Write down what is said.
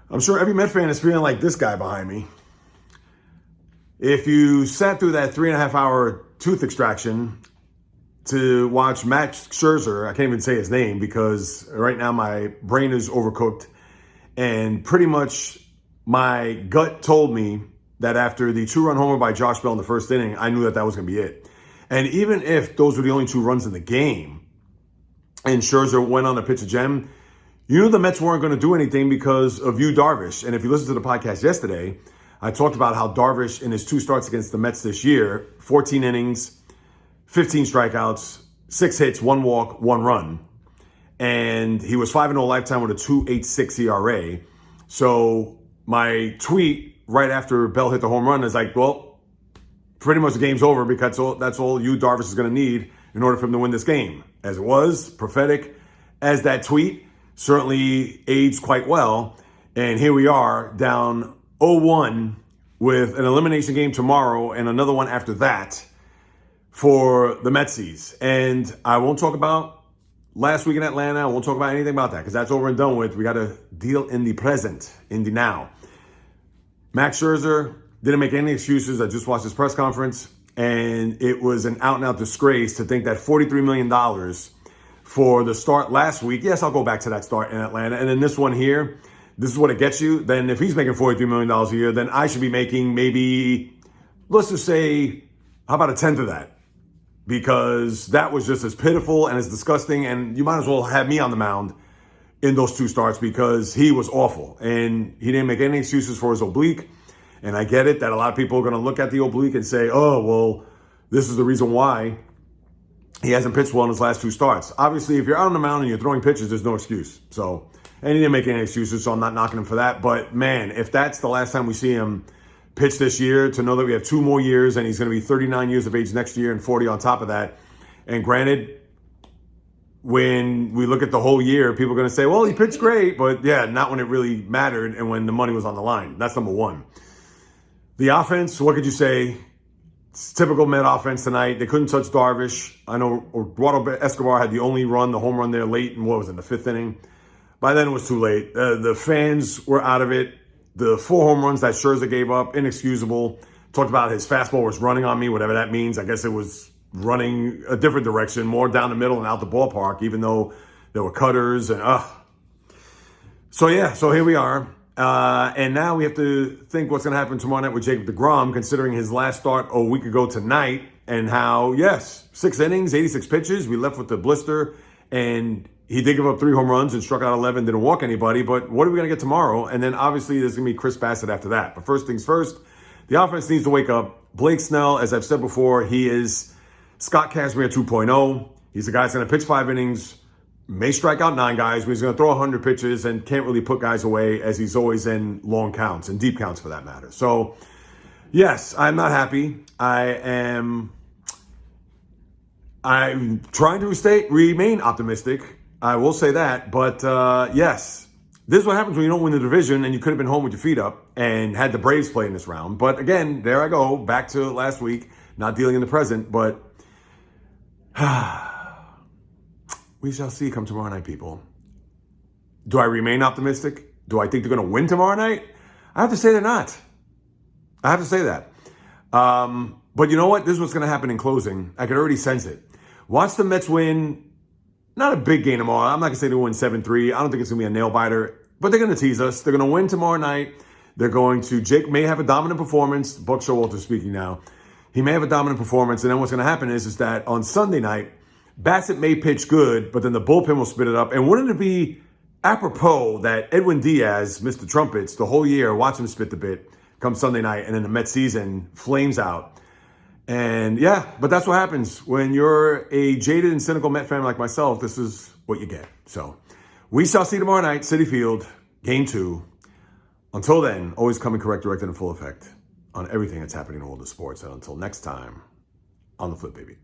I'm sure every Met fan is feeling like this guy behind me. If you sat through that 3.5-hour tooth extraction to watch Max Scherzer, I can't even say his name because right now my brain is overcooked, and pretty much my gut told me that after the 2-run homer by Josh Bell in the first inning, I knew that was going to be it. And even if those were the only 2 runs in the game and Scherzer went on to pitch a gem, you knew the Mets weren't going to do anything because of Yu Darvish. And if you listen to the podcast yesterday, I talked about how Darvish in his 2 starts against the Mets this year, 14 innings, 15 strikeouts, 6 hits, 1 walk, 1 run. And he was 5-0 lifetime with a 2.86 ERA. So my tweet right after Bell hit the home run is like, well, pretty much the game's over because that's all Yu Darvish is going to need in order for him to win this game. As it was, prophetic as that tweet, certainly aged quite well. And here we are down 0-1 with an elimination game tomorrow and another one after that for the Metsies. And I won't talk about last week in Atlanta. I won't talk about anything about that because that's over and done with. We got to deal in the present, in the now. Max Scherzer didn't make any excuses. I just watched his press conference, and it was an out-and-out disgrace to think that $43 million for the start last week. Yes, I'll go back to that start in Atlanta. And then this one here, this is what it gets you. Then if he's making $43 million a year, then I should be making maybe, let's just say, how about a tenth of that? Because that was just as pitiful and as disgusting. And you might as well have me on the mound in those 2 starts because he was awful. And he didn't make any excuses for his oblique. And I get it that a lot of people are going to look at the oblique and say, oh, well, this is the reason why he hasn't pitched well in his last 2 starts. Obviously, if you're out on the mound and you're throwing pitches, there's no excuse. So, and he didn't make any excuses, so I'm not knocking him for that. But, man, if that's the last time we see him pitch this year, to know that we have 2 more years and he's going to be 39 years of age next year and 40 on top of that. And granted, when we look at the whole year, people are going to say, well, he pitched great, but, yeah, not when it really mattered and when the money was on the line. That's number one. The offense, what could you say? It's typical Met offense tonight. They couldn't touch Darvish. I know Eduardo Escobar had the only run, the home run there late in, what was it, in the 5th inning? By then it was too late. The fans were out of it. The 4 home runs that Scherzer gave up, inexcusable. Talked about his fastball was running on me, whatever that means. I guess it was running a different direction, more down the middle and out the ballpark, even though there were cutters and So here we are. And now we have to think what's going to happen tomorrow night with Jacob deGrom, considering his last start a week ago tonight, and how, yes, 6 innings, 86 pitches. We left with the blister, and he did give up 3 home runs and struck out 11, didn't walk anybody. But what are we going to get tomorrow? And then obviously there's going to be Chris Bassett after that. But first things first, the offense needs to wake up. Blake Snell, as I've said before, he is Scott Kazmir 2.0. He's the guy that's going to pitch 5 innings, may strike out 9 guys, but he's going to throw 100 pitches and can't really put guys away, as he's always in long counts and deep counts for that matter. So, yes, I'm not happy. I'm trying to remain optimistic. I will say that. But, yes, this is what happens when you don't win the division and you could have been home with your feet up and had the Braves play in this round. But, again, there I go, back to last week, not dealing in the present. But we shall see come tomorrow night, people. Do I remain optimistic? Do I think they're going to win tomorrow night? I have to say they're not. I have to say that. But you know what? This is what's going to happen in closing. I can already sense it. Watch the Mets win. Not a big game tomorrow. I'm not going to say they win 7-3. I don't think it's going to be a nail-biter. But they're going to tease us. They're going to win tomorrow night. Jake may have a dominant performance. Buck Showalter speaking now. He may have a dominant performance. And then what's going to happen is that on Sunday night, Bassett may pitch good, but then the bullpen will spit it up. And wouldn't it be apropos that Edwin Diaz, Mr. Trumpets, the whole year, watch him spit the bit come Sunday night, and then the Mets season flames out. And yeah, but that's what happens when you're a jaded and cynical Met fan like myself. This is what you get. So we shall see tomorrow night, Citi Field, Game 2. Until then, always coming correct, direct, and in full effect on everything that's happening in the world of sports. And until next time, on the flip, baby.